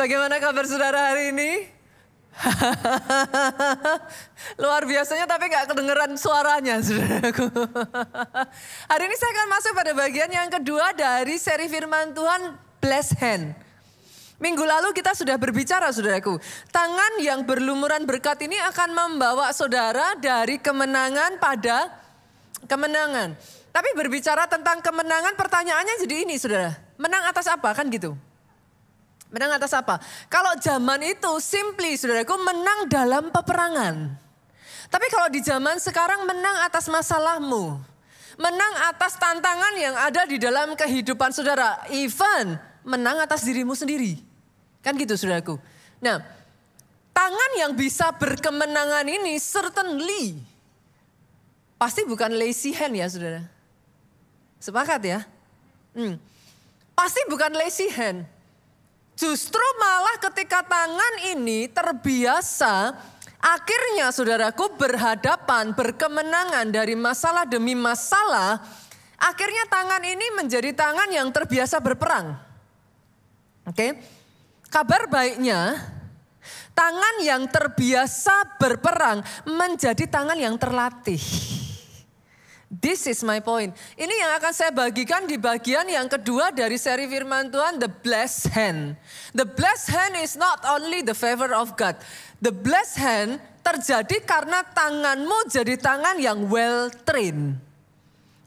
Bagaimana kabar saudara hari ini? Luar biasanya tapi gak kedengeran suaranya saudaraku. Hari ini saya akan masuk pada bagian yang kedua dari seri firman Tuhan Blessed Hand. Minggu lalu kita sudah berbicara saudaraku. Tangan yang berlumuran berkat ini akan membawa saudara dari kemenangan pada kemenangan. Tapi berbicara tentang kemenangan pertanyaannya jadi ini saudara. Menang atas apa kan gitu? Menang atas apa? Kalau zaman itu simply saudaraku menang dalam peperangan. Tapi kalau di zaman sekarang menang atas masalahmu. Menang atas tantangan yang ada di dalam kehidupan saudara. Even menang atas dirimu sendiri. Kan gitu saudaraku. Nah, tangan yang bisa berkemenangan ini certainly. Pasti bukan lazy hand ya saudara. Sepakat ya? Pasti bukan lazy hand. Justru malah ketika tangan ini terbiasa, akhirnya saudaraku berhadapan, berkemenangan dari masalah demi masalah, akhirnya tangan ini menjadi tangan yang terbiasa berperang. Oke? Kabar baiknya, tangan yang terbiasa berperang menjadi tangan yang terlatih. This is my point. Ini yang akan saya bagikan di bagian yang kedua dari seri firman Tuhan, the blessed hand. The blessed hand is not only the favor of God. The blessed hand terjadi karena tanganmu jadi tangan yang well trained.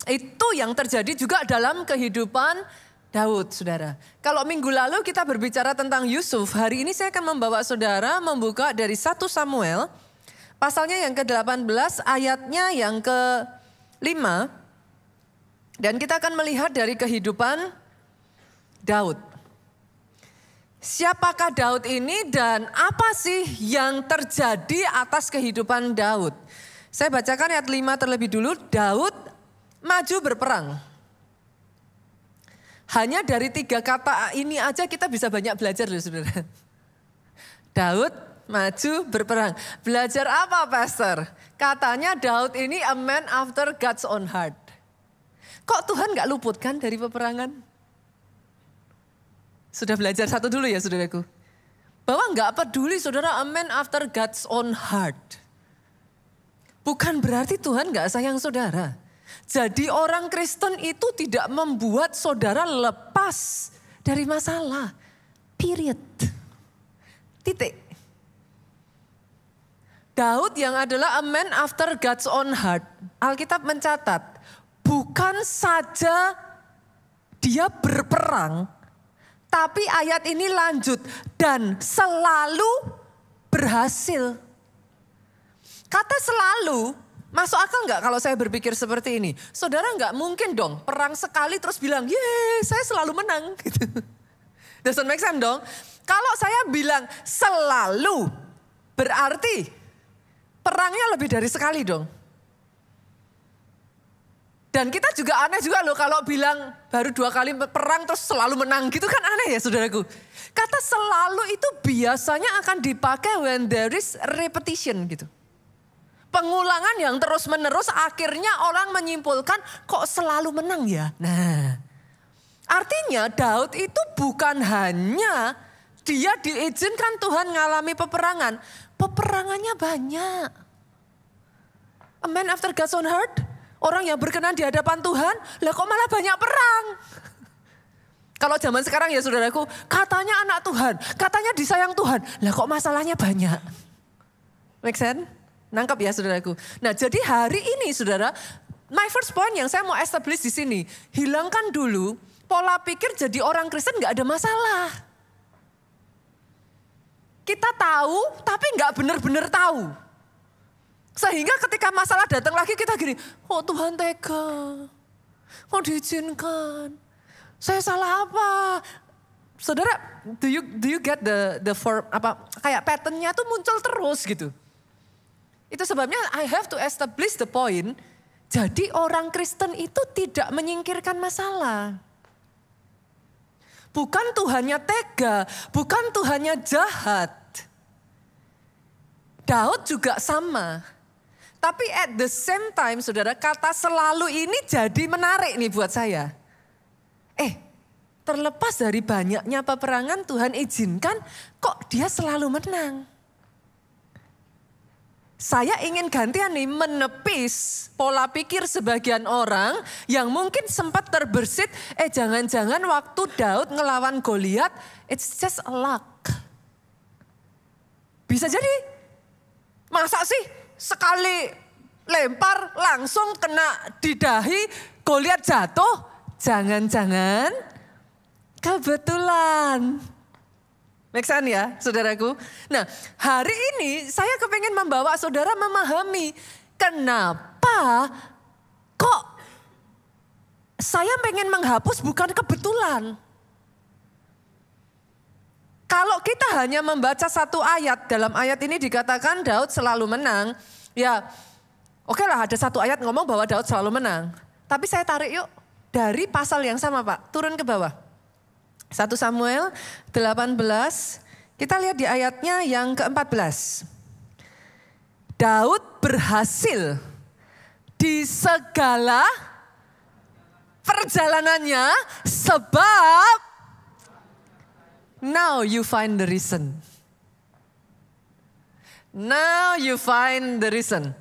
Itu yang terjadi juga dalam kehidupan Daud, saudara. Kalau minggu lalu kita berbicara tentang Yusuf, hari ini saya akan membawa saudara membuka dari 1 Samuel, pasalnya yang ke-18, ayatnya yang ke-5, dan kita akan melihat dari kehidupan Daud. Siapakah Daud ini dan apa sih yang terjadi atas kehidupan Daud? Saya bacakan ayat 5 terlebih dulu. Daud maju berperang. Hanya dari 3 kata ini aja kita bisa banyak belajar loh saudara. Daud maju berperang. Belajar apa pastor? Katanya Daud ini a man after God's own heart. Kok Tuhan gak luputkan dari peperangan? Sudah belajar satu dulu ya saudaraku. Bahwa gak peduli saudara a man after God's own heart. Bukan berarti Tuhan gak sayang saudara. Jadi orang Kristen itu tidak membuat saudara lepas dari masalah. Period. Titik. Daud yang adalah a man after God's own heart. Alkitab mencatat, bukan saja dia berperang, tapi ayat ini lanjut, dan selalu berhasil. Kata selalu, masuk akal nggak kalau saya berpikir seperti ini? Saudara nggak mungkin dong perang sekali terus bilang, yeay saya selalu menang. Gitu. Doesn't make sense dong. Kalau saya bilang selalu, berarti perangnya lebih dari sekali dong. Dan kita juga aneh juga loh kalau bilang baru 2 kali perang terus selalu menang gitu kan aneh ya saudaraku. Kata selalu itu biasanya akan dipakai when there is repetition gitu. Pengulangan yang terus menerus akhirnya orang menyimpulkan kok selalu menang ya. Nah artinya Daud itu bukan hanya dia diizinkan Tuhan ngalami peperangan. Peperangannya banyak. A man after God's own heart. Orang yang berkenan di hadapan Tuhan. Lah kok malah banyak perang. Kalau zaman sekarang ya saudaraku. Katanya anak Tuhan. Katanya disayang Tuhan. Lah kok masalahnya banyak. Make sense? Nangkep ya saudaraku. Nah jadi hari ini saudara. My first point yang saya mau establish di sini. Hilangkan dulu pola pikir jadi orang Kristen gak ada masalah. Kita tahu tapi gak benar-benar tahu. Sehingga ketika masalah datang lagi kita gini, kok Tuhan tega? Kok diizinkan? Saya salah apa? Saudara, do you get the form apa kayak patternnya tuh muncul terus gitu. Itu sebabnya I have to establish the point. Jadi orang Kristen itu tidak menyingkirkan masalah. Bukan Tuhannya tega, bukan Tuhannya jahat. Daud juga sama. Tapi at the same time saudara, kata selalu ini jadi menarik nih buat saya. terlepas dari banyaknya peperangan, Tuhan izinkan kok dia selalu menang. Saya ingin gantian nih menepis pola pikir sebagian orang yang mungkin sempat terbersit, jangan-jangan waktu Daud ngelawan Goliat, it's just a luck. Bisa jadi, masa sih sekali lempar langsung kena di dahi, Goliat jatuh, jangan-jangan kebetulan. Make sense ya saudaraku? Nah hari ini saya kepengen membawa saudara memahami kenapa kok saya pengen menghapus bukan kebetulan. Kalau kita hanya membaca satu ayat, dalam ayat ini dikatakan Daud selalu menang. Ya oke lah ada satu ayat ngomong bahwa Daud selalu menang. Tapi saya tarik yuk dari pasal yang sama Pak, turun ke bawah. 1 Samuel 18, kita lihat di ayatnya yang ke-14. Daud berhasil di segala perjalanannya sebab now you find the reason. Now you find the reason.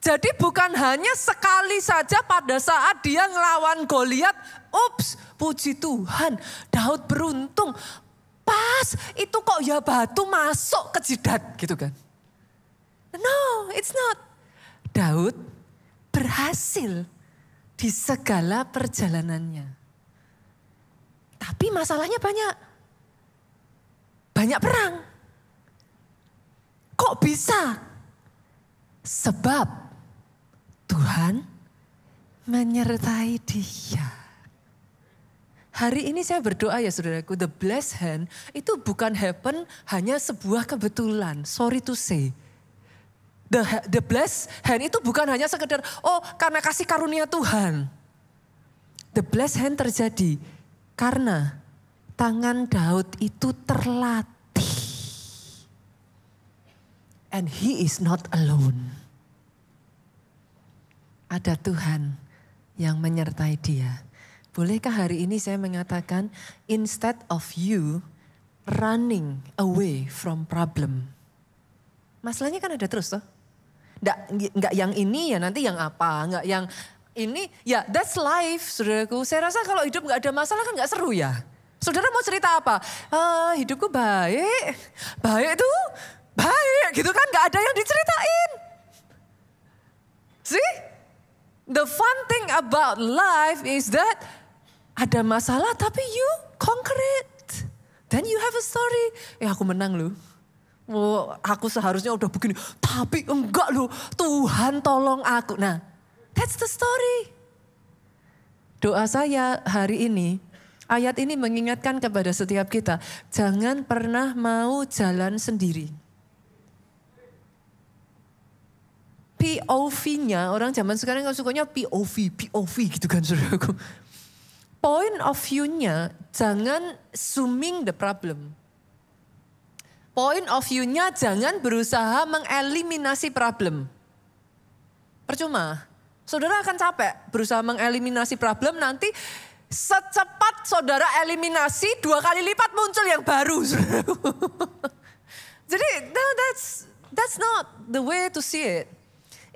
Jadi bukan hanya sekali saja pada saat dia ngelawan Goliat, ups, puji Tuhan, Daud beruntung. Pas itu kok ya batu masuk ke jidat gitu kan. No, it's not. Daud berhasil di segala perjalanannya. Tapi masalahnya banyak. Banyak perang. Kok bisa? Sebab Tuhan menyertai dia. Hari ini saya berdoa ya saudaraku, the blessed hand itu bukan happen hanya sebuah kebetulan. Sorry to say. The blessed hand itu bukan hanya sekedar, karena kasih karunia Tuhan. The blessed hand terjadi karena tangan Daud itu terlatih. And he is not alone. Ada Tuhan yang menyertai dia. Bolehkah hari ini saya mengatakan, instead of you running away from problem. Masalahnya kan ada terus toh. Enggak yang ini ya nanti yang apa. Enggak yang ini ya that's life saudaraku. Saya rasa kalau hidup enggak ada masalah kan enggak seru ya. Saudara mau cerita apa? Hidupku baik. Baik itu baik gitu kan. Enggak ada yang diceritain. See? The fun thing about life is that ada masalah tapi you conquer it. Then you have a story. Aku menang loh. Aku seharusnya udah begini. Tapi enggak loh. Tuhan tolong aku. Nah, that's the story. Doa saya hari ini, ayat ini mengingatkan kepada setiap kita. Jangan pernah mau jalan sendiri. POV-nya, orang zaman sekarang kan sukanya POV gitu kan saudaraku. Point of view-nya jangan zooming the problem. Point of view-nya jangan berusaha mengeliminasi problem. Percuma, saudara akan capek berusaha mengeliminasi problem, nanti secepat saudara eliminasi 2 kali lipat muncul yang baru. Jadi no, that's not the way to see it.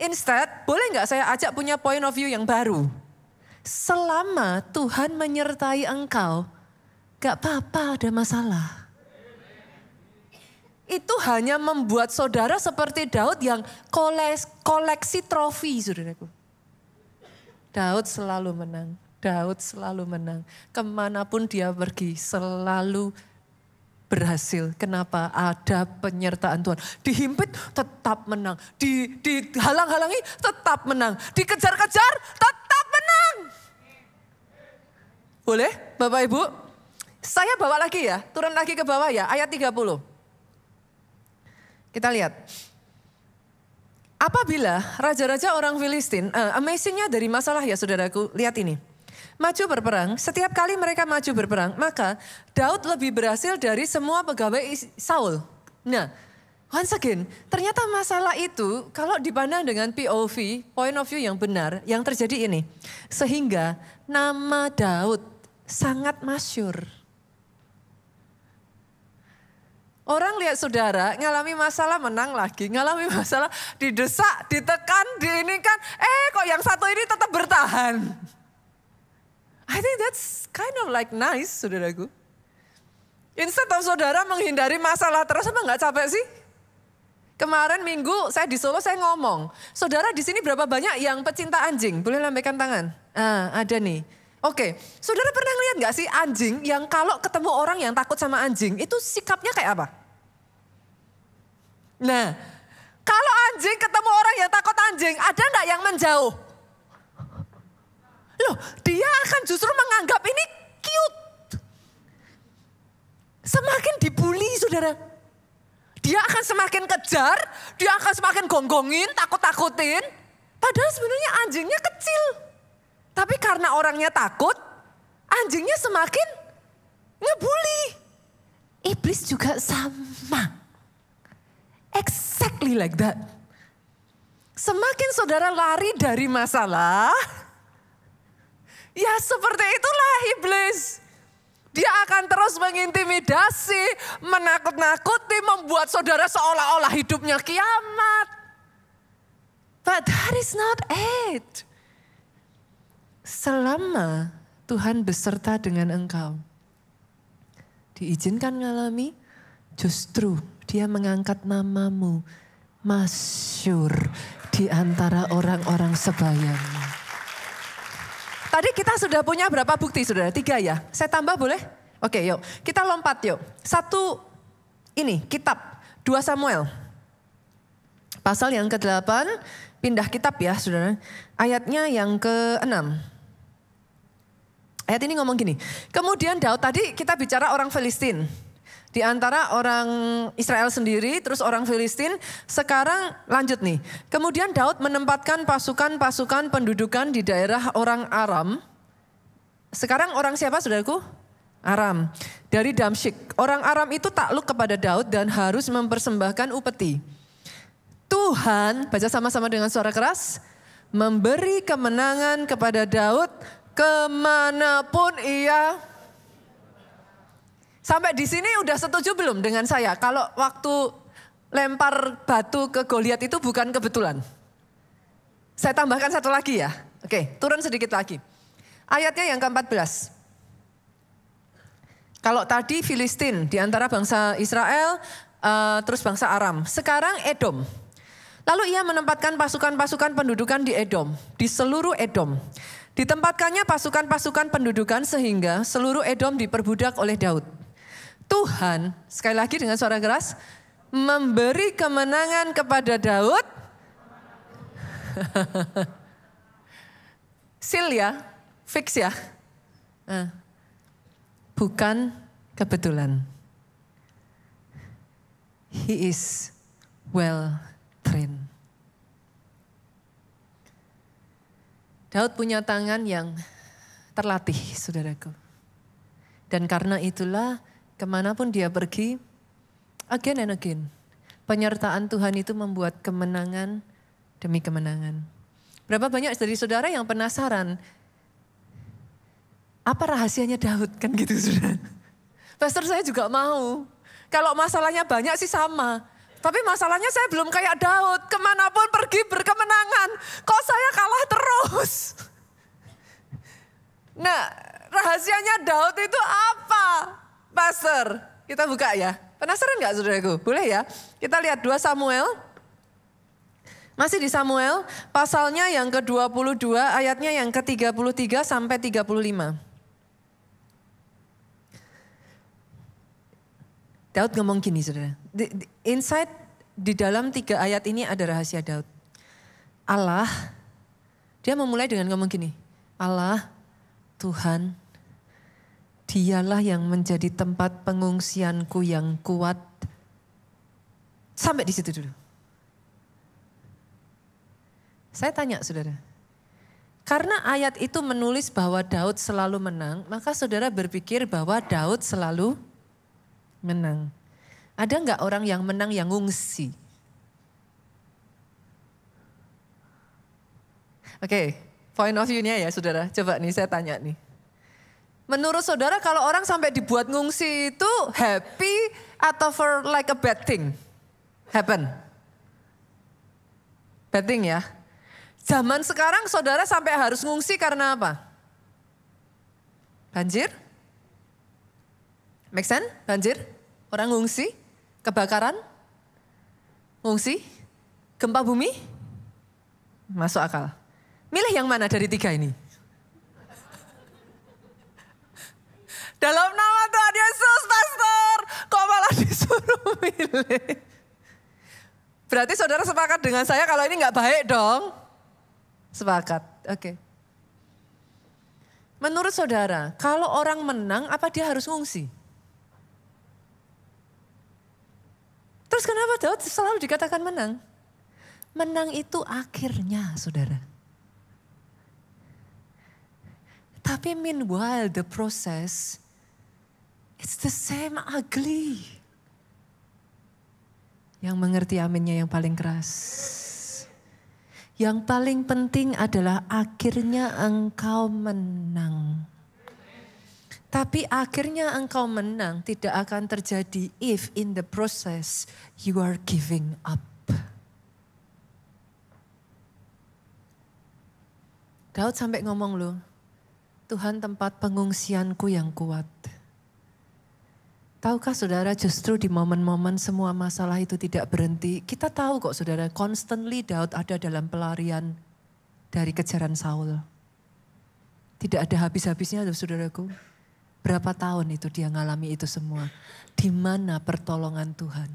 Instead, boleh nggak saya ajak punya point of view yang baru? Selama Tuhan menyertai engkau, gak apa-apa ada masalah. Itu hanya membuat saudara seperti Daud yang koleksi trofi, saudaraku. Daud selalu menang, Daud selalu menang. Kemanapun dia pergi selalu berhasil. Kenapa? Ada penyertaan Tuhan. Dihimpit tetap menang. Dihalang-halangi tetap menang. Dikejar-kejar tetap menang. Boleh Bapak Ibu? Saya bawa lagi ya. Turun lagi ke bawah ya. Ayat 30. Kita lihat. Apabila raja-raja orang Filistin, amazingnya dari masalah ya saudaraku. Lihat ini. Maju berperang, setiap kali mereka maju berperang, maka Daud lebih berhasil dari semua pegawai Saul. Nah, once again, ternyata masalah itu kalau dipandang dengan POV, point of view yang benar, yang terjadi ini. Sehingga nama Daud sangat masyhur. Orang lihat saudara ngalami masalah menang lagi, ngalami masalah didesak, ditekan, diinikan. Kok yang satu ini tetap bertahan. I think that's kind of like nice, saudaraku. Instead of saudara menghindari masalah terus, apa nggak capek sih? Kemarin minggu saya di Solo saya ngomong, saudara di sini berapa banyak yang pecinta anjing? Boleh lambaikan tangan? Ada nih. Oke, saudara pernah lihat nggak sih anjing yang kalau ketemu orang yang takut sama anjing itu sikapnya kayak apa? Nah, kalau anjing ketemu orang yang takut anjing, ada nggak yang menjauh? Loh, dia akan justru menganggap ini cute. Semakin dibully, saudara. Dia akan semakin kejar, dia akan semakin gonggongin, takut-takutin. Padahal sebenarnya anjingnya kecil. Tapi karena orangnya takut, anjingnya semakin ngebully. Iblis juga sama. Exactly like that. Semakin saudara lari dari masalah, ya seperti itulah iblis. Dia akan terus mengintimidasi, menakut-nakuti, membuat saudara seolah-olah hidupnya kiamat. But that is not it. Selama Tuhan beserta dengan engkau, diizinkan mengalami, justru Dia mengangkat namamu masyhur di antara orang-orang sebayanya. Tadi kita sudah punya berapa bukti, saudara? 3 ya? Saya tambah boleh? Oke, yuk. Kita lompat yuk. Satu ini, kitab 2 Samuel. Pasal yang ke-8, pindah kitab ya, saudara. Ayatnya yang ke-6. Ayat ini ngomong gini. Kemudian Daud, tadi kita bicara orang Filistin. Di antara orang Israel sendiri, terus orang Filistin, sekarang lanjut nih. Kemudian Daud menempatkan pasukan-pasukan pendudukan di daerah orang Aram. Sekarang orang siapa, saudaraku? Aram. Dari Damsyik. Orang Aram itu takluk kepada Daud dan harus mempersembahkan upeti. Tuhan, baca sama-sama dengan suara keras, memberi kemenangan kepada Daud kemanapun ia. Sampai di sini udah setuju belum dengan saya? Kalau waktu lempar batu ke Goliat itu bukan kebetulan. Saya tambahkan satu lagi ya. Oke, turun sedikit lagi. Ayatnya yang ke-14. Kalau tadi Filistin di antara bangsa Israel, terus bangsa Aram. Sekarang Edom. Lalu ia menempatkan pasukan-pasukan pendudukan di Edom, di seluruh Edom. Ditempatkannya pasukan-pasukan pendudukan sehingga seluruh Edom diperbudak oleh Daud. Tuhan, sekali lagi dengan suara keras, memberi kemenangan kepada Daud. Seal ya, fix ya. Bukan kebetulan. He is well trained. Daud punya tangan yang terlatih, saudaraku. Dan karena itulah kemanapun dia pergi, again and again, penyertaan Tuhan itu membuat kemenangan demi kemenangan. Berapa banyak dari saudara yang penasaran, apa rahasianya Daud? Kan gitu, saudara. Pastor, saya juga mau. Kalau masalahnya banyak sih sama. Tapi masalahnya saya belum kayak Daud. Kemanapun pergi berkemenangan. Kok saya kalah terus? Nah, rahasianya Daud itu apa? Pastor, kita buka ya. Penasaran gak, saudaraku? Boleh ya? Kita lihat 2 Samuel. Masih di Samuel, pasalnya yang ke-22, ayatnya yang ke-33 sampai 35. Daud ngomong gini, saudara. Inside di dalam 3 ayat ini ada rahasia Daud. Allah, dia memulai dengan ngomong gini. Allah, Tuhan, Dialah yang menjadi tempat pengungsianku yang kuat. Sampai di situ dulu. Saya tanya, saudara. Karena ayat itu menulis bahwa Daud selalu menang, maka saudara berpikir bahwa Daud selalu menang. Ada enggak orang yang menang yang ngungsi? Oke, point of view-nya ya, saudara. Coba nih saya tanya nih. Menurut saudara kalau orang sampai dibuat ngungsi itu happy atau for like a bad thing? Happen? Bad thing ya. Zaman sekarang saudara sampai harus ngungsi karena apa? Banjir? Make sense? Banjir? Orang ngungsi? Kebakaran? Ngungsi? Gempa bumi? Masuk akal. Milih yang mana dari 3 ini? Dalam nama Tuhan Yesus, pastor, kok malah disuruh milih? Berarti saudara sepakat dengan saya kalau ini nggak baik dong? Sepakat, oke. Menurut saudara, kalau orang menang, apa dia harus ngungsi? Terus kenapa Daud selalu dikatakan menang? Menang itu akhirnya, saudara. Tapi meanwhile the process, it's the same ugly. Yang mengerti aminnya yang paling keras. Yang paling penting adalah akhirnya engkau menang. Tapi akhirnya engkau menang tidak akan terjadi if in the process you are giving up. Daud sampai ngomong loh, Tuhan tempat pengungsianku yang kuat. Tahukah saudara justru di momen-momen semua masalah itu tidak berhenti. Kita tahu kok saudara, constantly Daud ada dalam pelarian dari kejaran Saul. Tidak ada habis-habisnya loh saudaraku. Berapa tahun itu dia ngalami itu semua. Di mana pertolongan Tuhan?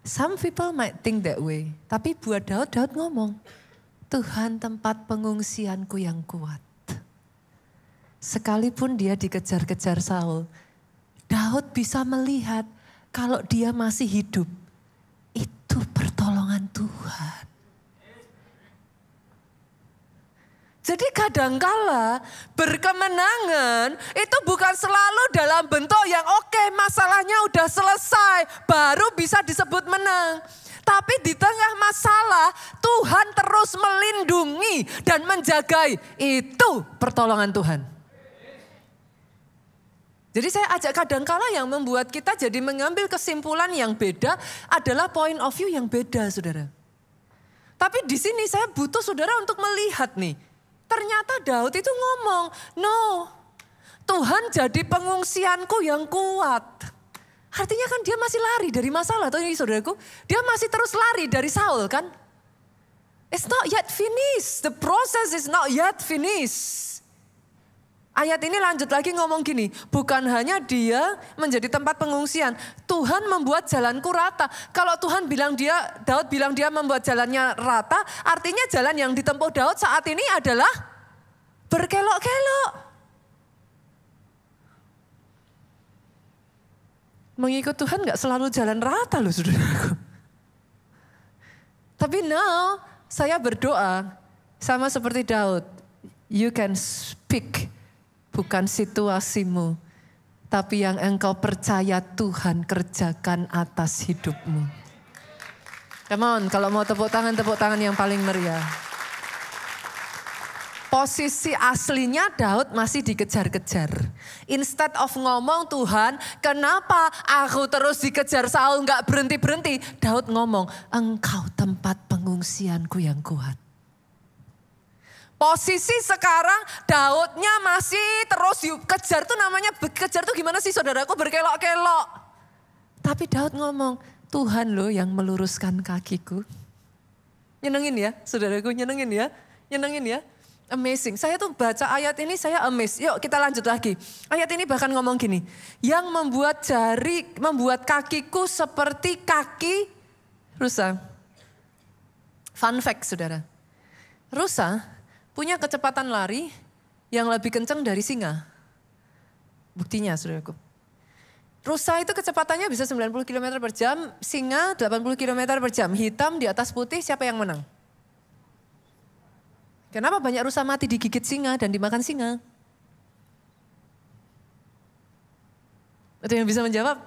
Some people might think that way. Tapi buat Daud, Daud ngomong, Tuhan tempat pengungsianku yang kuat. Sekalipun dia dikejar-kejar Saul, Daud bisa melihat kalau dia masih hidup, itu pertolongan Tuhan. Jadi kadangkala berkemenangan itu bukan selalu dalam bentuk yang oke, masalahnya udah selesai, baru bisa disebut menang. Tapi di tengah masalah Tuhan terus melindungi dan menjagai, itu pertolongan Tuhan. Jadi saya ajak kadangkala yang membuat kita jadi mengambil kesimpulan yang beda adalah point of view yang beda saudara. Tapi di sini saya butuh saudara untuk melihat nih. Ternyata Daud itu ngomong, no, Tuhan jadi pengungsianku yang kuat. Artinya kan dia masih lari dari masalah tuh ini saudaraku. Dia masih terus lari dari Saul kan. It's not yet finished, the process is not yet finished. Ayat ini lanjut lagi ngomong gini, bukan hanya dia menjadi tempat pengungsian, Tuhan membuat jalanku rata. Kalau Tuhan bilang Daud bilang dia membuat jalannya rata, artinya jalan yang ditempuh Daud saat ini adalah berkelok-kelok. Mengikut Tuhan gak selalu jalan rata loh saudaraku. Tapi now saya berdoa sama seperti Daud, you can speak. Bukan situasimu, tapi yang engkau percaya Tuhan kerjakan atas hidupmu. Come on, kalau mau tepuk tangan yang paling meriah. Posisi aslinya Daud masih dikejar-kejar. Instead of ngomong Tuhan, kenapa aku terus dikejar Saul gak berhenti-berhenti. Daud ngomong, engkau tempat pengungsianku yang kuat. Posisi sekarang Daudnya masih terus dikejar tuh namanya kejar tuh gimana sih saudaraku berkelok-kelok. Tapi Daud ngomong Tuhan loh yang meluruskan kakiku. Nyenengin ya saudaraku nyenengin ya. Amazing. Saya tuh baca ayat ini saya amazed. Yuk kita lanjut lagi. Ayat ini bahkan ngomong gini. Yang membuat kakiku seperti kaki rusa. Fun fact saudara. Rusa punya kecepatan lari yang lebih kencang dari singa. Buktinya saudaraku. Rusa itu kecepatannya bisa 90 km per jam, singa 80 km per jam. Hitam di atas putih siapa yang menang? Kenapa banyak rusa mati digigit singa dan dimakan singa? Ada yang bisa menjawab?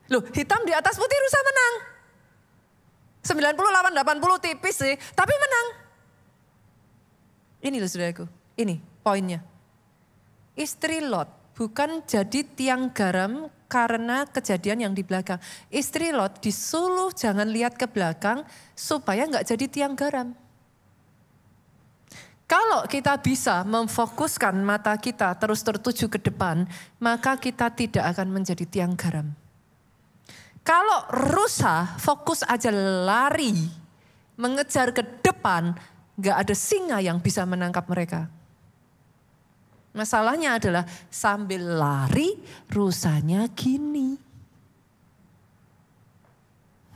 Loh hitam di atas putih rusa menang. 90 lawan 80 tipis sih, tapi menang. Ini loh saudaraku, ini poinnya. Istri Lot bukan jadi tiang garam karena kejadian yang di belakang. Istri Lot disuruh jangan lihat ke belakang supaya nggak jadi tiang garam. Kalau kita bisa memfokuskan mata kita terus tertuju ke depan, maka kita tidak akan menjadi tiang garam. Kalau rusa fokus aja lari, mengejar ke depan, gak ada singa yang bisa menangkap mereka. Masalahnya adalah sambil lari, rusanya gini.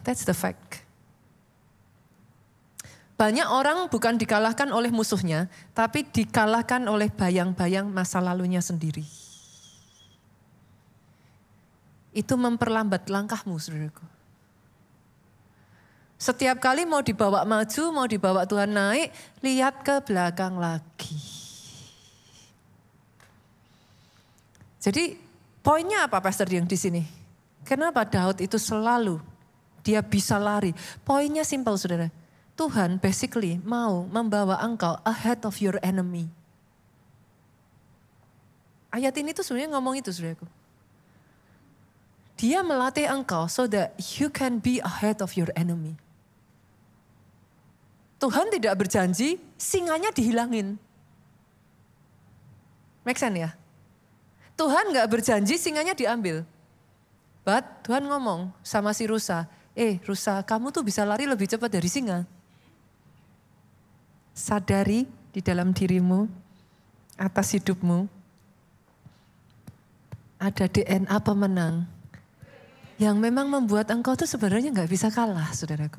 That's the fact. Banyak orang bukan dikalahkan oleh musuhnya, tapi dikalahkan oleh bayang-bayang masa lalunya sendiri. Itu memperlambat langkahmu, saudaraku. Setiap kali mau dibawa maju, mau dibawa Tuhan naik, lihat ke belakang lagi. Jadi poinnya apa Pastor Dieng di sini? Kenapa Daud itu selalu dia bisa lari? Poinnya simpel, saudara. Tuhan basically mau membawa engkau ahead of your enemy. Ayat ini tuh sebenarnya ngomong itu, saudaraku. Dia melatih engkau so that you can be ahead of your enemy. Tuhan tidak berjanji singanya dihilangin. Make sense ya? Tuhan gak berjanji singanya diambil. But Tuhan ngomong sama si rusa, rusa kamu tuh bisa lari lebih cepat dari singa. Sadari di dalam dirimu, atas hidupmu, ada DNA pemenang. Yang memang membuat engkau tuh sebenarnya gak bisa kalah, saudaraku.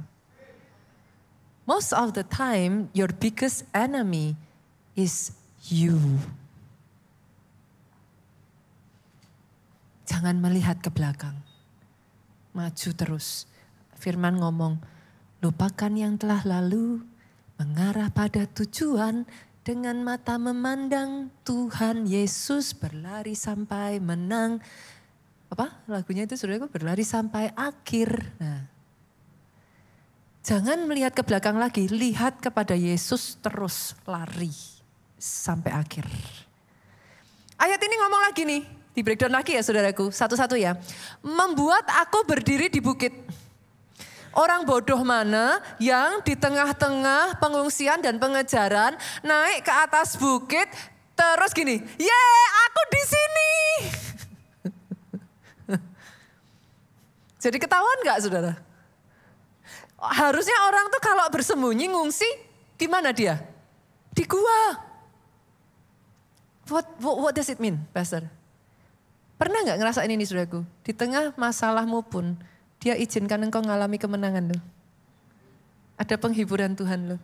Most of the time, your biggest enemy is you. Jangan melihat ke belakang. Maju terus. Firman ngomong, lupakan yang telah lalu, mengarah pada tujuan, dengan mata memandang Tuhan Yesus berlari sampai menang. Apa lagunya itu, saudaraku? Berlari sampai akhir. Nah, jangan melihat ke belakang lagi, lihat kepada Yesus terus lari sampai akhir. Ayat ini ngomong lagi nih, di breakdown lagi ya saudaraku, satu-satu ya. Membuat aku berdiri di bukit. Orang bodoh mana yang di tengah-tengah pengungsian dan pengejaran naik ke atas bukit terus gini, aku di sini. Jadi ketahuan gak saudara? Harusnya orang tuh kalau bersembunyi ngungsi di mana dia? Di gua. What does it mean, Pastor? Pernah gak ngerasain ini saudaraku? Di tengah masalahmu pun dia izinkan engkau mengalami kemenangan loh. Ada penghiburan Tuhan loh.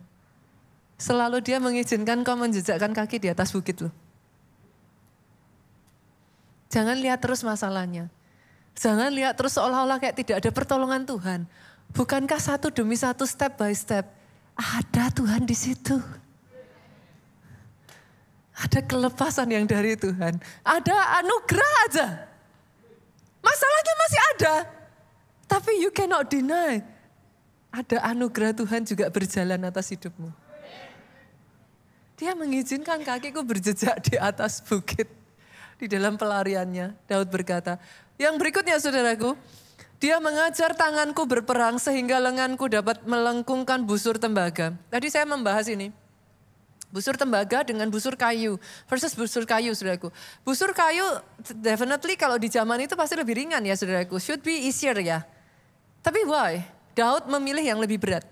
Selalu dia mengizinkan kau menjejakkan kaki di atas bukit loh. Jangan lihat terus masalahnya. Jangan lihat terus seolah-olah kayak tidak ada pertolongan Tuhan. Bukankah satu demi satu, step by step, ada Tuhan di situ. Ada kelepasan yang dari Tuhan. Ada anugerah aja. Masalahnya masih ada. Tapi you cannot deny. Ada anugerah Tuhan juga berjalan atas hidupmu. Dia mengizinkan kakiku berjejak di atas bukit. Di dalam pelariannya, Daud berkata, yang berikutnya saudaraku, dia mengajar tanganku berperang sehingga lenganku dapat melengkungkan busur tembaga. Tadi saya membahas ini. Busur tembaga dengan busur kayu versus busur kayu saudaraku. Busur kayu definitely kalau di zaman itu pasti lebih ringan ya saudaraku. Should be easier ya. Tapi why? Daud memilih yang lebih berat.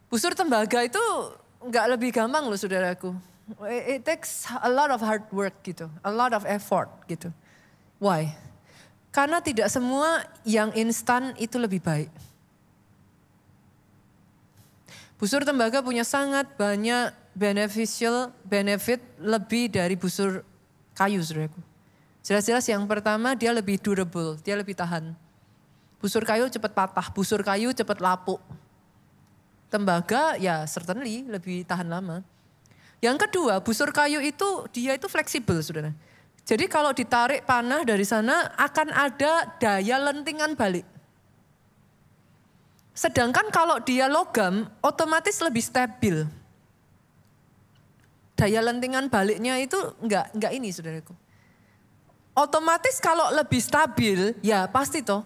Busur tembaga itu enggak lebih gampang loh saudaraku. It takes a lot of hard work gitu. A lot of effort gitu. Why? Karena tidak semua yang instan itu lebih baik. Busur tembaga punya sangat banyak benefit lebih dari busur kayu saudaraku. Jelas-jelas yang pertama dia lebih durable, dia lebih tahan. Busur kayu cepat patah, busur kayu cepat lapuk. Tembaga ya certainly lebih tahan lama. Yang kedua, busur kayu itu dia itu fleksibel saudara. Jadi kalau ditarik panah dari sana akan ada daya lentingan balik. Sedangkan kalau dia logam otomatis lebih stabil. daya lentingan baliknya itu enggak ini saudaraku. Otomatis kalau lebih stabil, ya pasti toh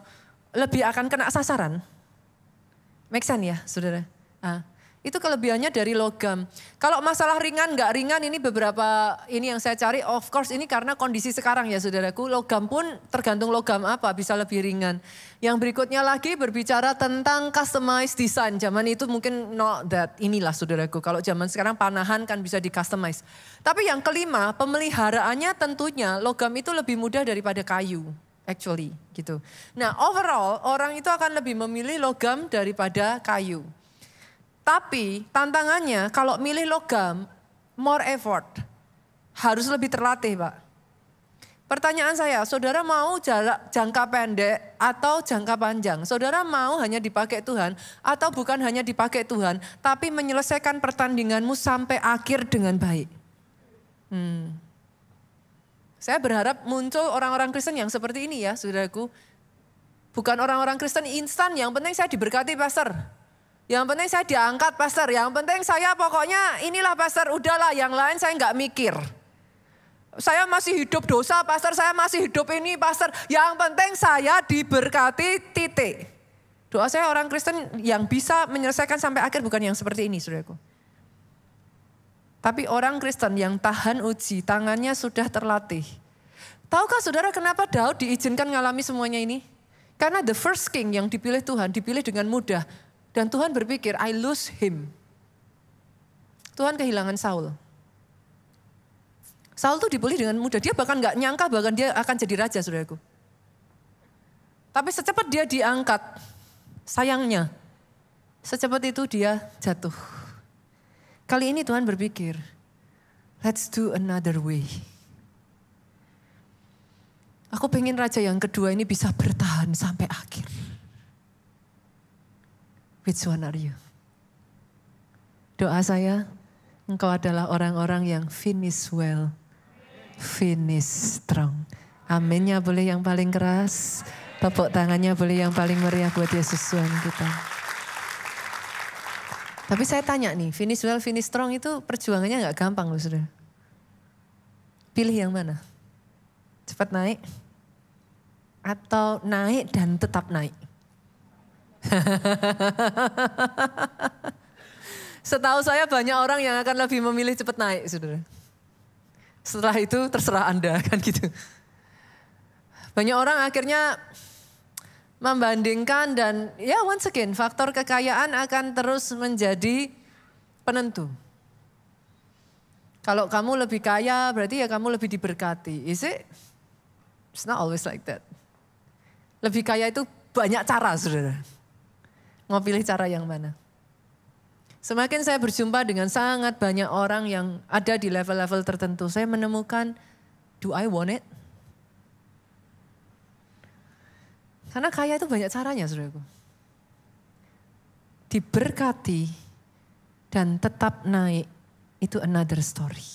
lebih akan kena sasaran. Make sense ya saudara? Itu kelebihannya dari logam. Kalau masalah ringan nggak ringan ini beberapa ini yang saya cari, of course ini karena kondisi sekarang ya saudaraku. Logam pun tergantung logam apa bisa lebih ringan. Yang berikutnya lagi berbicara tentang customized design. Zaman itu mungkin not that inilah saudaraku. Kalau zaman sekarang panahan kan bisa di customize. Tapi yang kelima pemeliharaannya tentunya logam itu lebih mudah daripada kayu. Actually gitu. Nah overall orang itu akan lebih memilih logam daripada kayu. Tapi tantangannya kalau milih logam, more effort. Harus lebih terlatih Pak. Pertanyaan saya, saudara mau jangka pendek atau jangka panjang? Saudara mau hanya dipakai Tuhan atau bukan hanya dipakai Tuhan, tapi menyelesaikan pertandinganmu sampai akhir dengan baik? Saya berharap muncul orang-orang Kristen yang seperti ini ya saudaraku. Bukan orang-orang Kristen instan, yang penting saya diberkati pastor. Yang penting saya diangkat pastor, yang penting saya pokoknya inilah pastor, udahlah yang lain saya nggak mikir. Saya masih hidup dosa pastor, saya masih hidup ini pastor, yang penting saya diberkati titik. Doa saya orang Kristen yang bisa menyelesaikan sampai akhir bukan yang seperti ini saudaraku. Tapi orang Kristen yang tahan uji, tangannya sudah terlatih. Tahukah saudara kenapa Daud diizinkan mengalami semuanya ini? Karena the first king yang dipilih Tuhan, dipilih dengan mudah. Dan Tuhan berpikir, I lose him. Tuhan kehilangan Saul. Saul tuh dipilih dengan mudah. Dia bahkan gak nyangka bahkan dia akan jadi raja saudaraku. Tapi secepat dia diangkat, sayangnya secepat itu dia jatuh. Kali ini Tuhan berpikir, let's do another way. Aku pengen raja yang kedua ini bisa bertahan sampai akhir. Which one are you? Doa saya, engkau adalah orang-orang yang finish well, finish strong. Aminnya boleh yang paling keras, tepuk tangannya boleh yang paling meriah buat Yesus Tuhan kita. Tapi saya tanya nih, finish well, finish strong itu perjuangannya gak gampang loh saudara. Pilih yang mana? Cepat naik atau naik dan tetap naik? Setahu saya banyak orang yang akan lebih memilih cepat naik saudara. Setelah itu terserah Anda kan gitu. Banyak orang akhirnya membandingkan dan ya once again faktor kekayaan akan terus menjadi penentu. Kalau kamu lebih kaya berarti ya kamu lebih diberkati. Is it? It's not always like that. Lebih kaya itu banyak cara saudara. Mau pilih cara yang mana? Semakin saya berjumpa dengan sangat banyak orang yang ada di level-level tertentu, saya menemukan, do I want it? Karena kaya itu banyak caranya, saudaraku. Diberkati dan tetap naik, itu another story.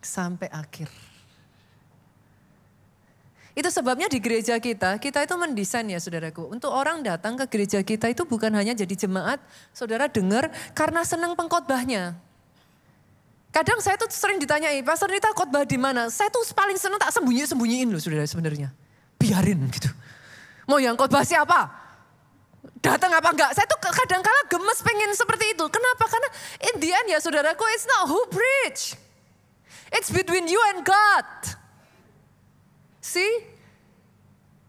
Sampai akhir. Itu sebabnya di gereja kita itu mendesain ya saudaraku. Untuk orang datang ke gereja kita itu bukan hanya jadi jemaat, saudara dengar karena senang pengkhotbahnya. Kadang saya tuh sering ditanyai, Pastor Nita khotbah di mana? Saya tuh paling senang tak sembunyi-sembunyiin loh saudara sebenarnya. Biarin gitu. Mau yang khotbah siapa? Datang apa enggak? Saya tuh kadang-kala gemes pengen seperti itu. Kenapa? Karena in the end ya saudaraku, it's not who preach. It's between you and God. See?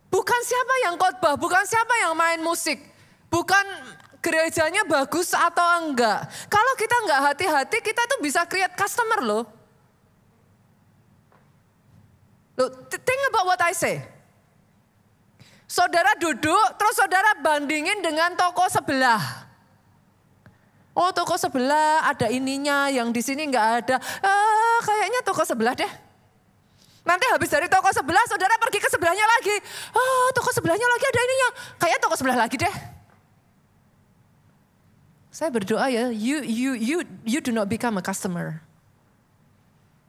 Bukan siapa yang khotbah, bukan siapa yang main musik. Bukan gerejanya bagus atau enggak. Kalau kita enggak hati-hati, kita tuh bisa create customer loh. Loh, think about what I say. Saudara duduk, terus saudara bandingin dengan toko sebelah. Oh, toko sebelah ada ininya, yang di sini enggak ada. Kayaknya toko sebelah deh. Nanti habis dari toko sebelah, saudara pergi ke sebelahnya lagi. Oh, toko sebelahnya lagi ada ininya. Kayaknya toko sebelah lagi deh. Saya berdoa ya, you do not become a customer.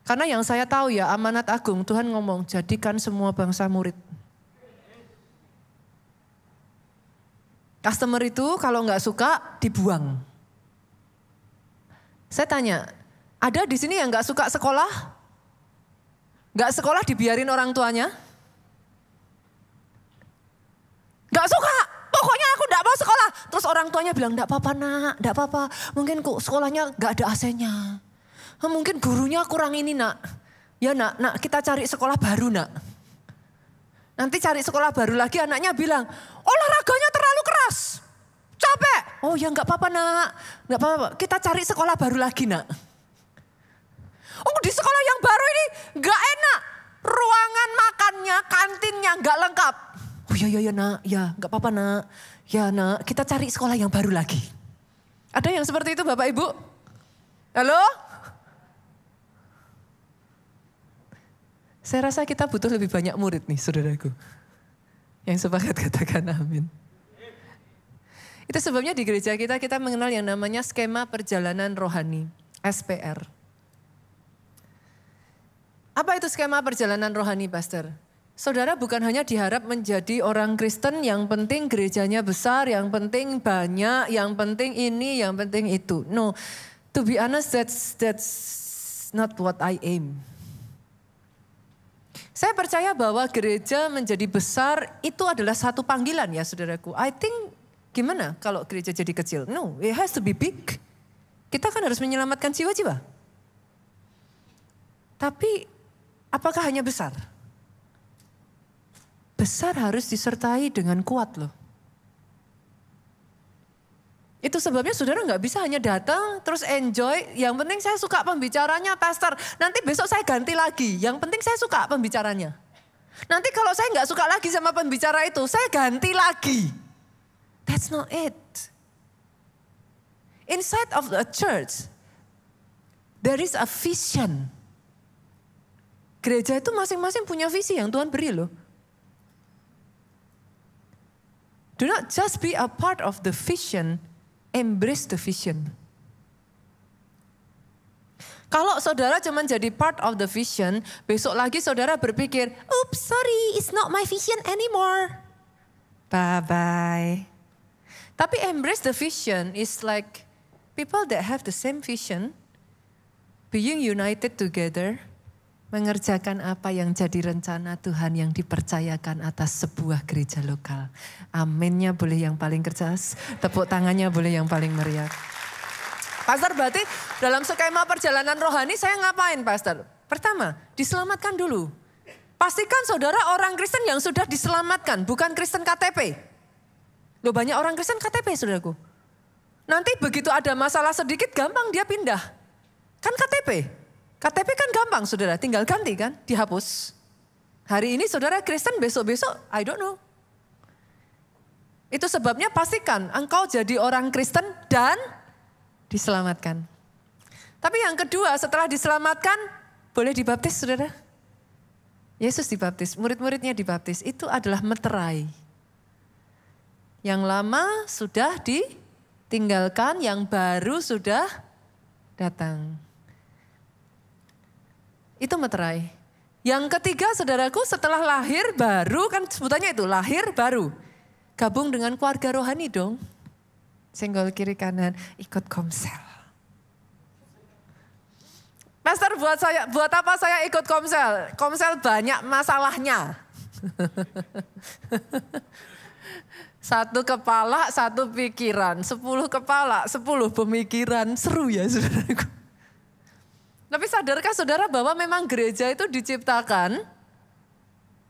Karena yang saya tahu ya, amanat agung Tuhan ngomong, jadikan semua bangsa murid. Customer itu kalau nggak suka dibuang. Saya tanya, ada di sini yang gak suka sekolah? Gak sekolah dibiarin orang tuanya? Gak suka, pokoknya aku gak mau sekolah. Terus orang tuanya bilang, gak apa-apa nak, gak apa-apa. Mungkin sekolahnya gak ada AC-nya. Mungkin gurunya kurang ini nak. Ya nak, kita cari sekolah baru nak. Nanti cari sekolah baru lagi anaknya bilang, olahraganya terlalu keras. Capek. Oh ya gak apa-apa nak, gak apa-apa. Kita cari sekolah baru lagi nak. Oh di sekolah yang baru ini gak enak. Ruangan makannya, kantinnya gak lengkap. Oh ya nak, ya gak apa-apa nak. Ya nak, kita cari sekolah yang baru lagi. Ada yang seperti itu Bapak Ibu? Halo? Saya rasa kita butuh lebih banyak murid nih saudaraku. Yang sepakat katakan amin. Itu sebabnya di gereja kita mengenal yang namanya skema perjalanan rohani, SPR. Apa itu skema perjalanan rohani, Pastor? Saudara bukan hanya diharap menjadi orang Kristen yang penting gerejanya besar, yang penting banyak, yang penting ini, yang penting itu. No, to be honest that's not what I aim. Saya percaya bahwa gereja menjadi besar itu adalah satu panggilan ya saudaraku. I think gimana kalau gereja jadi kecil? No, it has to be big. Kita kan harus menyelamatkan jiwa-jiwa. Tapi apakah hanya besar? Besar harus disertai dengan kuat loh. Itu sebabnya saudara gak bisa hanya datang terus enjoy. Yang penting saya suka pembicaranya pastor. Nanti besok saya ganti lagi. Yang penting saya suka pembicaranya. Nanti kalau saya gak suka lagi sama pembicara itu, saya ganti lagi. That's not it. Inside of the church, there is a vision. Gereja itu masing-masing punya visi yang Tuhan beri loh. Do not just be a part of the vision, embrace the vision. Kalau saudara cuma jadi part of the vision, besok lagi saudara berpikir, oops sorry, it's not my vision anymore. Bye-bye. Tapi embrace the vision is like people that have the same vision, being united together, mengerjakan apa yang jadi rencana Tuhan yang dipercayakan atas sebuah gereja lokal. Aminnya boleh yang paling keras, tepuk tangannya boleh yang paling meriah. Pastor, berarti dalam skema perjalanan rohani saya ngapain Pastor? Pertama, diselamatkan dulu. Pastikan saudara orang Kristen yang sudah diselamatkan, bukan Kristen KTP. Loh banyak orang Kristen KTP saudaraku. Nanti begitu ada masalah sedikit gampang dia pindah. Kan KTP. KTP kan gampang saudara, tinggal ganti kan, dihapus. Hari ini saudara Kristen, besok-besok, I don't know. Itu sebabnya pastikan engkau jadi orang Kristen dan diselamatkan. Tapi yang kedua setelah diselamatkan, boleh dibaptis saudara. Yesus dibaptis, murid-muridnya dibaptis, itu adalah meterai. Yang lama sudah ditinggalkan, yang baru sudah datang. Itu meterai. Yang ketiga saudaraku setelah lahir baru, kan sebutannya itu lahir baru. Gabung dengan keluarga rohani dong. Senggol kiri kanan, ikut komsel. Pastor buat apa saya ikut komsel? Komsel banyak masalahnya. Satu kepala, satu pikiran. 10 kepala, 10 pemikiran. Seru ya saudaraku. Tapi sadarkah saudara bahwa memang gereja itu diciptakan,